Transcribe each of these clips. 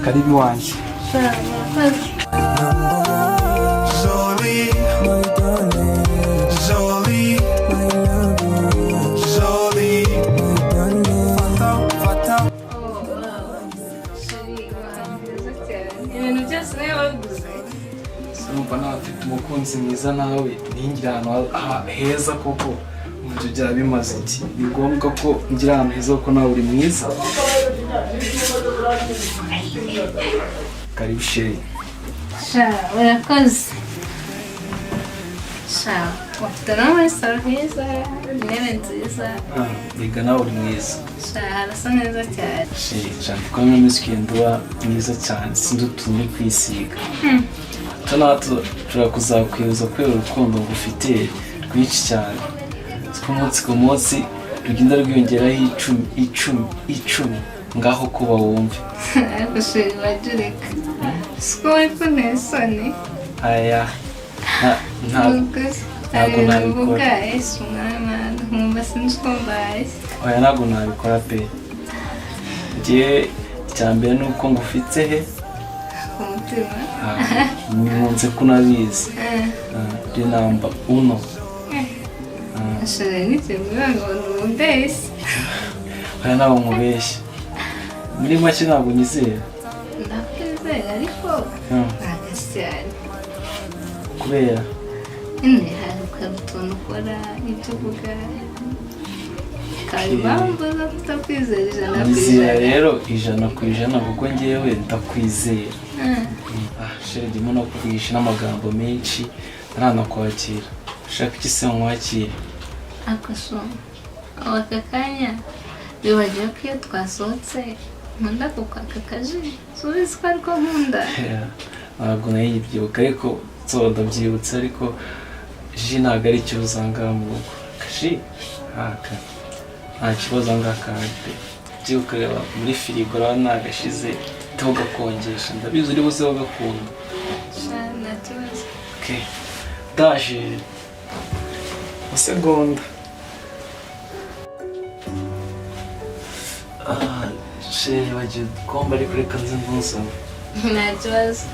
karibu wanjye. Urumva nawe afite umukunzi mwiza nawe ningira ahantu heza koko ibyo byaba bimaze iki? Ni ngombwa ko ngira ahantu heza kuko nawe uri mwiza. Karibu sheri. Urakoze. Ufite nawe saro heza, intebe nziza. Biga nawe uri mwiza. Harasa neza cyane. Sheri, cyane ko n'umusikindwa mwiza cyane sinzi utuntu kwisiga. Tushobora kuzakwibuza kubera urukundo ngufitiye rwinshi cyane. Umunsi ku munsi rugenda rwiyongeraho icumi ngaho kuba wumve. Ariko sheri wajureka. Siko wari kuntesoni. Aya ntabwo nabikora. Nkumva sinzi uko mbaye. Oya ntabwo nabikora pe. Njye icya mbere ni uko ngufite he umutima. Nkunze ko unabizi. Ndi namba uno. Sheri niteguye ngo numbeshye. Oya ntabwo nkubeshye. Muri make ntabwo nyizera. Ndakwizera ariko ntabwo cyane. Kubera hari utuntu ukora ibyo uvuga kabibambuza kutakwizera ijana rero ijana ku ijana kuko ngewe ndakwizera. Sheri ndimo no kuvugisha n'amagambo menshi ntaranakwakira. Ushaka iki se nkwakire? Akasoma aka kanya bibagiwe ko iyo twasohotse nkunda kukwaka akaji subizi ko ariko nkunda. Ntabwo nayibyibuka ariko ndabyibutse ariko ji ntabwo ari icyo uzangaha mu rugo. Akaji nta kibazo ngaka pe. Byibuka reba muri firigo urabona nagashize teho gakonjesha ndabizi uri buzeho gakunda. Nta kibazo. Daje segonda. Sheri bagiye komba ariko reka nze ntusaba. Nta kibazo.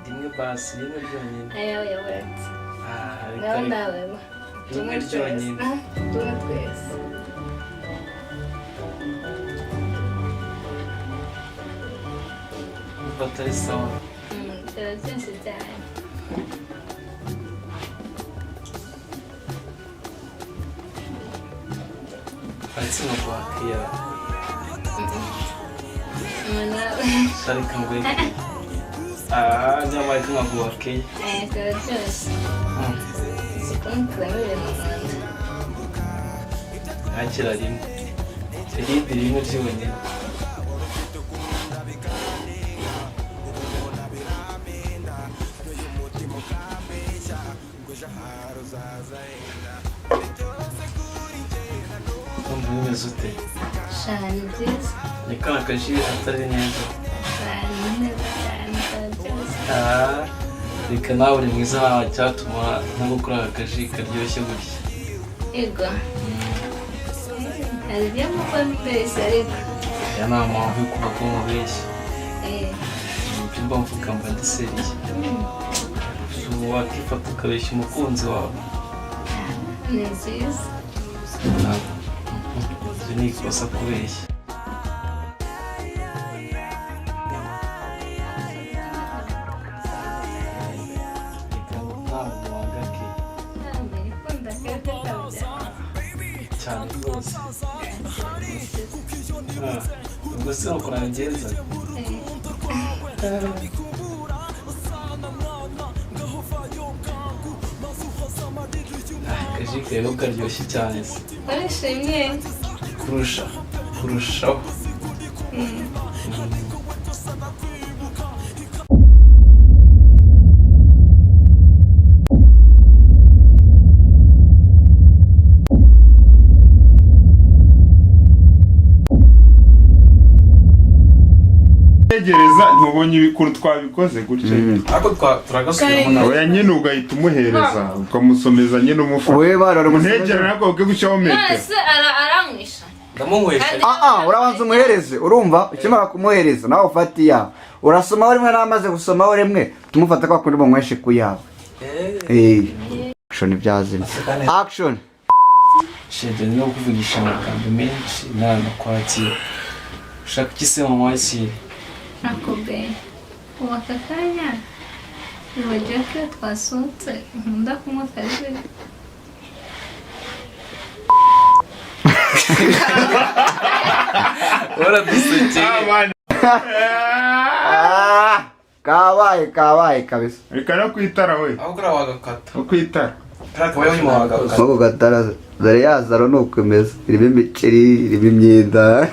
Rimwe basi rimwe ryonyine. Aya wetse. Nawe rimwe ryonyine. Tumwe twese. Batari sawa. Byose cyane. Ariko no kwakira. Sarika ngwe. Nyama ikuma kuwakeye. Byose. Sikumukramire mu Rwanda. Akira rimwe. Irindi rimwe ryonyine. Bimeze ute? Shani byiza. Ni kana kaji atari neza. Shani neza cyane. Reka nawe uri mwiza ntawe cyatuma ntagukora akaji karyoshye gutya. Ego. Hari ibyo mukora mbese ariko. Aya ni amahoro yo kuba ko mubeshya. Ibyo mba mvuga mba ndiseriye. Wakifata ukabeshya umukunzi wawe. Ni byiza. Ni ikosa kubeshya. cyane rwose ubwo se nuko nangenza akajike rero karyoshye cyane se urishimye kurushaho Gereza ntubonye ibikuru twabikoze gutya ariko turagasubiramo oya nyine ugahita umuhereza ukamusomeza nyine umufasha we barara muntegera nako ubwe gushaho metero nase aramwisha ndamuhwesha urabanza umuhereze urumva ukimara kumuhereza nawe ufata iyawe urasomaho rimwe n'amaze gusomaho rimwe tumufata kwa kundi banyweshe ku yawe action ibyazina action shede no kuvugisha amagambo menshi nana kwakira ushaka iki se mu mwakira nakubwiye ubu aka kanya wibagiwe ko iyo twasohotse nkunda kunywa akazi waradusekeye kabaye kabisa reka no kwitara we aho kuri wagakata no kwitara kakabaye nyuma wagakata nko gatara dore yazaro nuko imeze irimo imiceri irimo imyenda